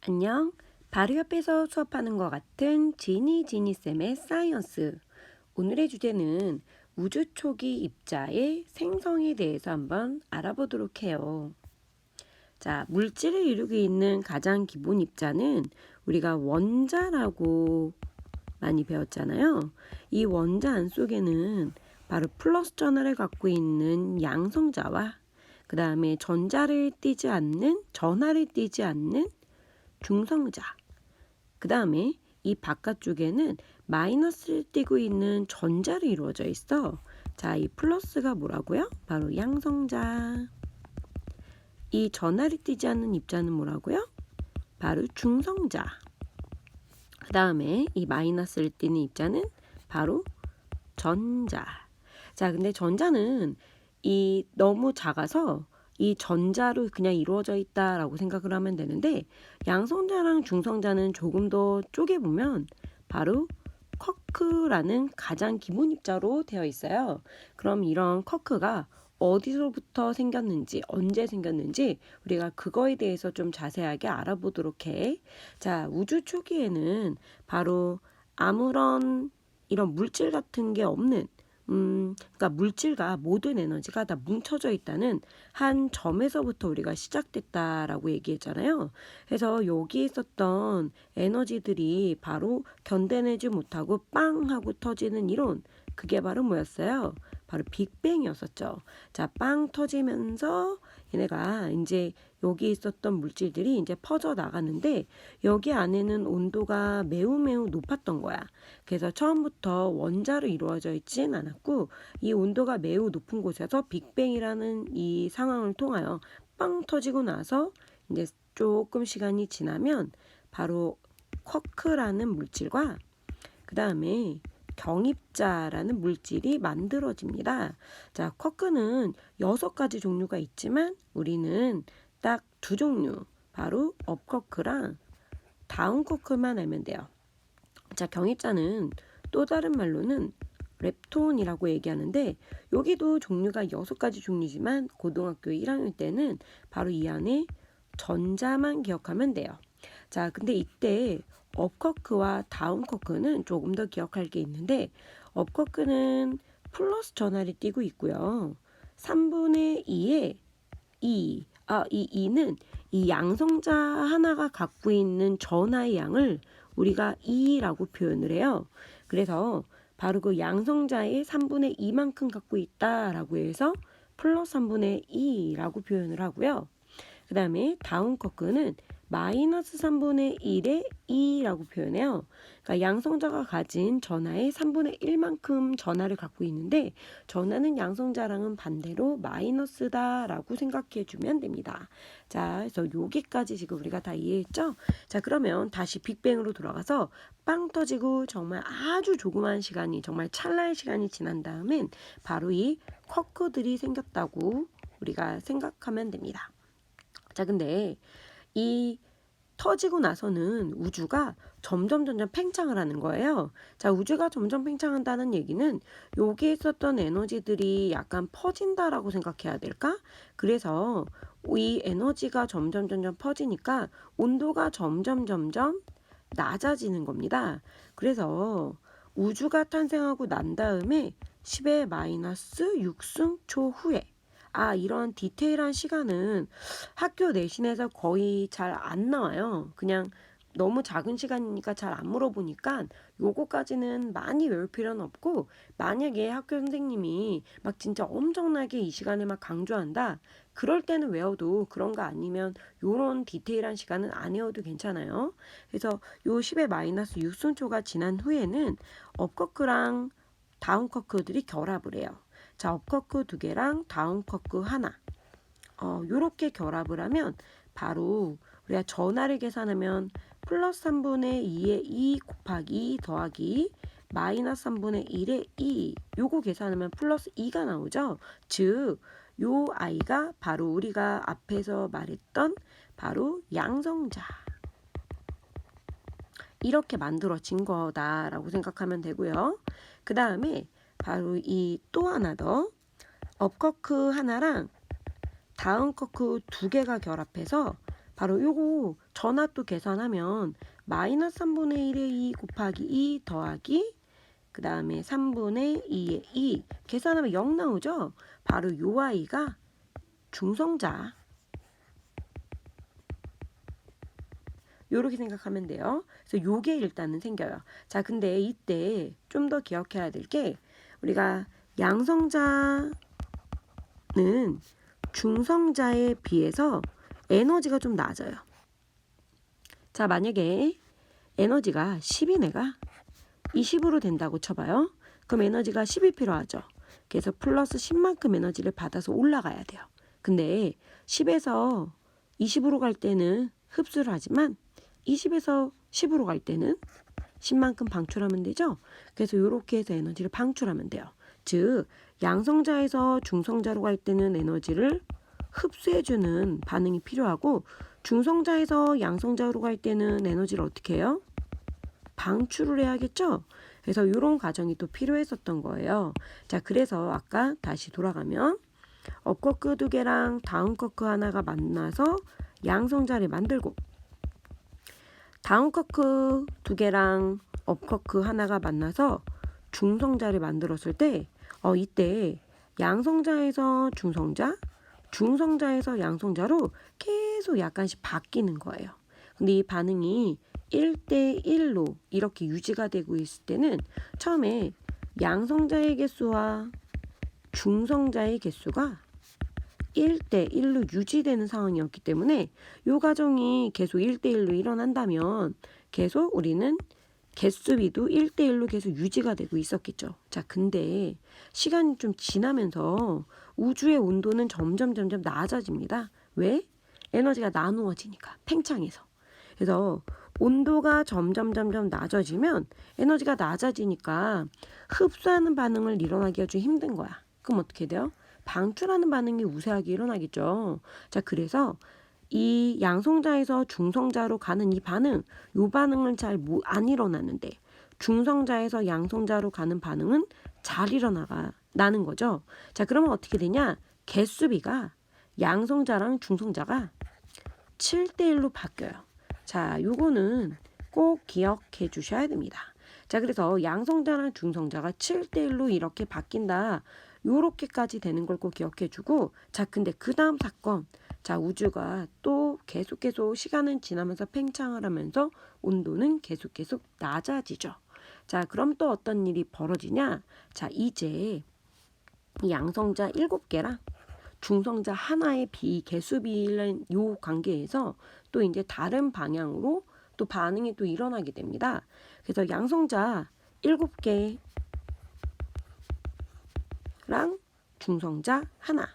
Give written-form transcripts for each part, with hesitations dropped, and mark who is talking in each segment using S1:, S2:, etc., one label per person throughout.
S1: 안녕. 바로 옆에서 수업하는 것 같은 지니쌤의 사이언스. 오늘의 주제는 우주 초기 입자의 생성에 대해서 한번 알아보도록 해요. 자, 물질을 이루고 있는 가장 기본 입자는 우리가 원자라고 많이 배웠잖아요. 이 원자 안 속에는 바로 플러스 전하를 갖고 있는 양성자와 그 다음에 전하를 띠지 않는 중성자, 그 다음에 이 바깥쪽에는 마이너스를 띠고 있는 전자로 이루어져 있어. 자, 이 플러스가 뭐라고요? 바로 양성자. 이 전하를 띠지 않는 입자는 뭐라고요? 바로 중성자. 그 다음에 이 마이너스를 띠는 입자는 바로 전자. 자, 근데 전자는 이 너무 작아서 이 전자로 그냥 이루어져 있다라고 생각을 하면 되는데, 양성자랑 중성자는 조금 더 쪼개보면 바로 쿼크라는 가장 기본 입자로 되어 있어요. 그럼 이런 쿼크가 어디서부터 생겼는지, 언제 생겼는지 우리가 그거에 대해서 좀 자세하게 알아보도록 해. 자, 우주 초기에는 바로 아무런 이런 물질 같은 게 없는, 그러니까 물질과 모든 에너지가 다 뭉쳐져 있다는 한 점에서부터 우리가 시작됐다라고 얘기했잖아요. 그래서 여기 있었던 에너지들이 바로 견뎌내지 못하고 빵 하고 터지는 이론, 그게 바로 뭐였어요? 바로 빅뱅이었었죠. 자, 빵 터지면서 얘네가 이제 여기 있었던 물질들이 이제 퍼져 나가는데, 여기 안에는 온도가 매우 높았던 거야. 그래서 처음부터 원자로 이루어져 있진 않았고, 이 온도가 매우 높은 곳에서 빅뱅이라는 이 상황을 통하여 빵 터지고 나서 이제 조금 시간이 지나면 바로 쿼크라는 물질과 그 다음에 경입자라는 물질이 만들어집니다. 자, 쿼크는 6가지 종류가 있지만 우리는 딱 2종류, 바로 업쿼크랑 다운쿼크만 알면 돼요. 자, 경입자는 또 다른 말로는 렙톤이라고 얘기하는데, 여기도 종류가 6가지 종류지만 고등학교 1학년 때는 바로 이 안에 전자만 기억하면 돼요. 자, 근데 이때 업쿼크와 다운쿼크는 조금 더 기억할 게 있는데, 업쿼크는 플러스 전하를 띠고 있고요. 3분의 2의 2, 이 2는 이 양성자 하나가 갖고 있는 전하의 양을 우리가 2라고 표현을 해요. 그래서 바로 그 양성자의 3분의 2만큼 갖고 있다라고 해서 플러스 3분의 2라고 표현을 하고요. 그 다음에 다운쿼크는 마이너스 3분의 1의 2라고 표현해요. 그러니까 양성자가 가진 전하의 3분의 1만큼 전하를 갖고 있는데, 전하는 양성자랑은 반대로 마이너스다라고 생각해 주면 됩니다. 자, 그래서 여기까지 지금 우리가 다 이해했죠? 자, 그러면 다시 빅뱅으로 돌아가서 빵 터지고 정말 아주 조그만 시간이, 정말 찰나의 시간이 지난 다음엔 바로 이 쿼크들이 생겼다고 우리가 생각하면 됩니다. 자, 근데 이 터지고 나서는 우주가 점점 팽창을 하는 거예요. 자, 우주가 점점 팽창한다는 얘기는 여기에 있었던 에너지들이 약간 퍼진다라고 생각해야 될까? 그래서 이 에너지가 점점 퍼지니까 온도가 점점 낮아지는 겁니다. 그래서 우주가 탄생하고 난 다음에 10의 마이너스 6승초 후에, 이런 디테일한 시간은 학교 내신에서 거의 잘 안 나와요. 그냥 너무 작은 시간이니까 잘 안 물어보니까 요거까지는 많이 외울 필요는 없고, 만약에 학교 선생님이 막 진짜 엄청나게 이 시간에 막 강조한다, 그럴 때는 외워도, 그런 거 아니면 요런 디테일한 시간은 안 외워도 괜찮아요. 그래서 요 10의 마이너스 6승초가 지난 후에는 업커크랑 다운커크들이 결합을 해요. 자, 업커크 2개랑 다운커크 하나, 요렇게 결합을 하면 바로 우리가 전하를 계산하면 플러스 3분의 2의 2 곱하기 더하기 마이너스 3분의 1의 2, 요거 계산하면 플러스 2가 나오죠. 즉, 요 아이가 바로 우리가 앞에서 말했던 바로 양성자, 이렇게 만들어진 거다라고 생각하면 되고요. 그 다음에 바로 이 또 하나 더, 업커크 하나랑 다운커크 2개가 결합해서 바로 요거 전화 또 계산하면 마이너스 3분의 1의 2 곱하기 2 더하기 그 다음에 3분의 2의 2 계산하면 0 나오죠? 바로 요 아이가 중성자. 요렇게 생각하면 돼요. 그래서 요게 일단은 생겨요. 자, 근데 이때 좀 더 기억해야 될 게 우리가 양성자는 중성자에 비해서 에너지가 좀 낮아요. 자, 만약에 에너지가 10이 내가 20으로 된다고 쳐봐요. 그럼 에너지가 10이 필요하죠. 그래서 플러스 10만큼 에너지를 받아서 올라가야 돼요. 근데 10에서 20으로 갈 때는 흡수를 하지만 20에서 10으로 갈 때는 10만큼 방출하면 되죠. 그래서 이렇게 해서 에너지를 방출하면 돼요. 즉 양성자에서 중성자로 갈 때는 에너지를 흡수해주는 반응이 필요하고 중성자에서 양성자로 갈 때는 에너지를 어떻게 해요? 방출을 해야겠죠. 그래서 이런 과정이 또 필요했었던 거예요. 자, 그래서 아까 다시 돌아가면 업커크 2개랑 다운커크 하나가 만나서 양성자를 만들고 다운커크 2개랑 업커크 하나가 만나서 중성자를 만들었을 때 이때 양성자에서 중성자, 중성자에서 양성자로 계속 약간씩 바뀌는 거예요. 근데 이 반응이 1대1로 이렇게 유지가 되고 있을 때는 처음에 양성자의 개수와 중성자의 개수가 1대1로 유지되는 상황이었기 때문에 이 과정이 계속 1대1로 일어난다면 계속 우리는 개수비도 1대1로 계속 유지가 되고 있었겠죠. 자, 근데 시간이 좀 지나면서 우주의 온도는 점점 낮아집니다. 왜? 에너지가 나누어지니까 팽창해서. 그래서 온도가 점점 낮아지면 에너지가 낮아지니까 흡수하는 반응을 일어나기가 좀 힘든 거야. 그럼 어떻게 돼요? 방출하는 반응이 우세하게 일어나겠죠. 자, 그래서 이 양성자에서 중성자로 가는 이 반응은 잘 안 일어나는데 중성자에서 양성자로 가는 반응은 잘 일어나는 거죠. 자, 그러면 어떻게 되냐? 개수비가 양성자랑 중성자가 7대1로 바뀌어요. 자, 요거는 꼭 기억해 주셔야 됩니다. 자, 그래서 양성자랑 중성자가 7대1로 이렇게 바뀐다. 요렇게까지 되는 걸 꼭 기억해 주고, 자, 근데 그 다음 사건, 자, 우주가 또 계속 시간은 지나면서 팽창을 하면서 온도는 계속 낮아지죠. 자, 그럼 또 어떤 일이 벌어지냐? 자, 이제 이 양성자 7개랑 중성자 하나의 개수비라는 요 관계에서 또 이제 다른 방향으로 또 반응이 또 일어나게 됩니다. 그래서 양성자 7개랑 중성자 하나.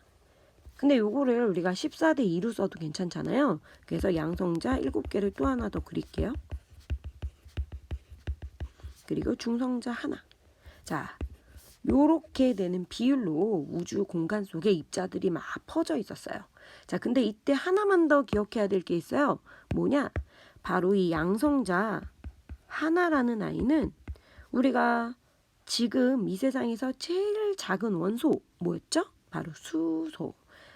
S1: 근데 요거를 우리가 14대 2로 써도 괜찮잖아요. 그래서 양성자 7개를 또 하나 더 그릴게요. 그리고 중성자 하나. 자, 요렇게 되는 비율로 우주 공간 속에 입자들이 막 퍼져 있었어요. 자, 근데 이때 하나만 더 기억해야 될 게 있어요. 뭐냐? 바로 이 양성자 하나라는 아이는 우리가 지금 이 세상에서 제일 작은 원소 뭐였죠? 바로 수소.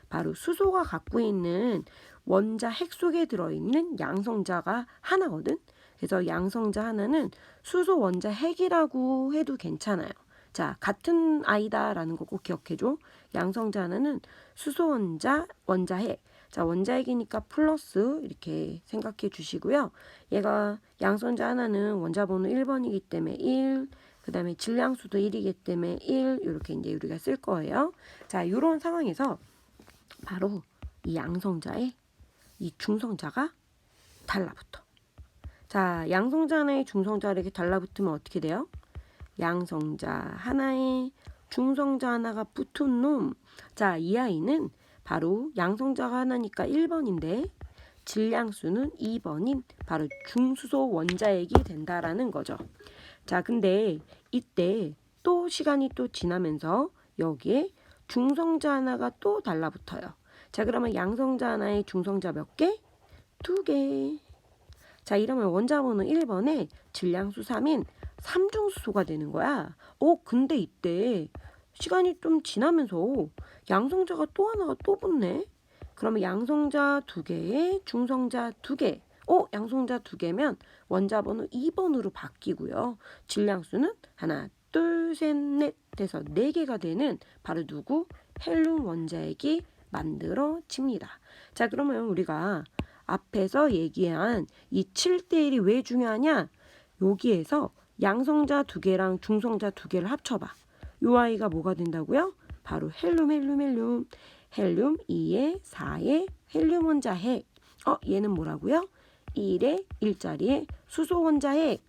S1: 바로 수소가 갖고 있는 원자 핵 속에 들어있는 양성자가 하나거든. 그래서 양성자 하나는 수소 원자 핵이라고 해도 괜찮아요. 자, 같은 아이다라는 거 꼭 기억해줘. 양성자 하나는 수소 원자 핵. 자, 원자핵이니까 플러스 이렇게 생각해 주시고요. 얘가 양성자 하나는 원자 번호 1번이기 때문에 1, 그 다음에 질량수도 1이기 때문에 1, 이렇게 이제 우리가 쓸 거예요. 자, 이런 상황에서 바로 이 양성자에 이 중성자가 달라붙어. 자, 양성자 하나에 중성자가 이렇게 달라붙으면 어떻게 돼요? 양성자 하나에 중성자 하나가 붙은 놈. 자, 이 아이는 바로 양성자가 하나니까 1번인데 질량수는 2번인 바로 중수소 원자핵이 된다라는 거죠. 자, 근데 이때 또 시간이 또 지나면서 여기에 중성자 하나가 또 달라붙어요. 자, 그러면 양성자 하나에 중성자 몇 개? 2개. 자, 이러면 원자번호 1번에 질량수 3인 3중수소가 되는 거야. 근데 이때 시간이 좀 지나면서 양성자가 또 하나가 또 붙네. 그러면 양성자 2개에 중성자 2개. 양성자 2개면 원자 번호 2번으로 바뀌고요. 질량수는 하나, 둘, 셋, 넷 해서 4개가 되는 바로 누구? 헬륨 원자액이 만들어집니다. 자, 그러면 우리가 앞에서 얘기한 이 7대1이 왜 중요하냐? 여기에서 양성자 2개랑 중성자 2개를 합쳐봐. 요 아이가 뭐가 된다고요? 바로 헬륨 2에 4에 헬륨 원자핵. 얘는 뭐라고요? 1에 1자리에 수소 원자핵.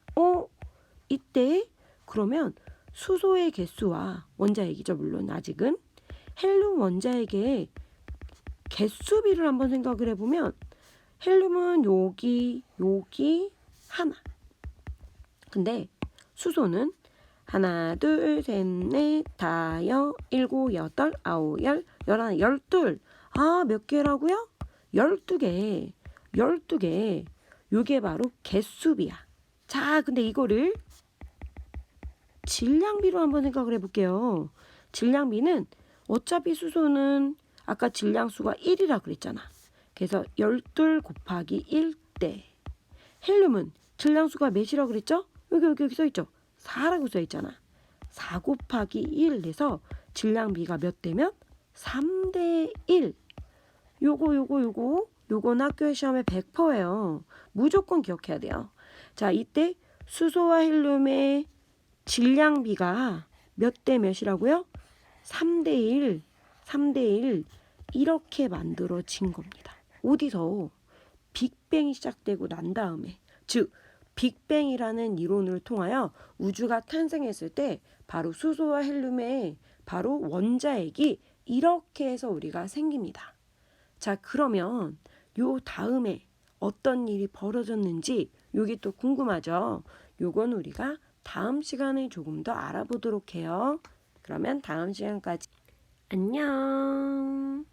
S1: 이때 그러면 수소의 개수와 원자핵이죠. 물론 아직은 헬륨 원자핵의 개수비를 한번 생각을 해보면 헬륨은 여기 하나. 근데 수소는 하나, 둘, 셋, 넷, 다섯, 일곱, 여덟, 아홉, 열, 열하나, 열둘. 몇 개라고요? 12개. 12개. 요게 바로 개수비야. 자, 근데 이거를 질량비로 한번 생각을 해볼게요. 질량비는 어차피 수소는 아까 질량수가 1이라 그랬잖아. 그래서 12 곱하기 1대. 헬륨은 질량수가 몇이라고 그랬죠? 여기 써있죠? 4라고 써있잖아. 4 곱하기 1 해서 질량비가 몇 대면? 3대 1. 요건 학교 시험에 100%예요. 무조건 기억해야 돼요. 자, 이때 수소와 헬륨의 질량비가 몇 대 몇이라고요? 3대 1. 3대 1. 이렇게 만들어진 겁니다. 어디서? 빅뱅이 시작되고 난 다음에, 즉 빅뱅이라는 이론을 통하여 우주가 탄생했을 때 바로 수소와 헬륨의 바로 원자핵이 이렇게 해서 우리가 생깁니다. 자, 그러면 요 다음에 어떤 일이 벌어졌는지 요게 또 궁금하죠? 요건 우리가 다음 시간에 조금 더 알아보도록 해요. 그러면 다음 시간까지 안녕.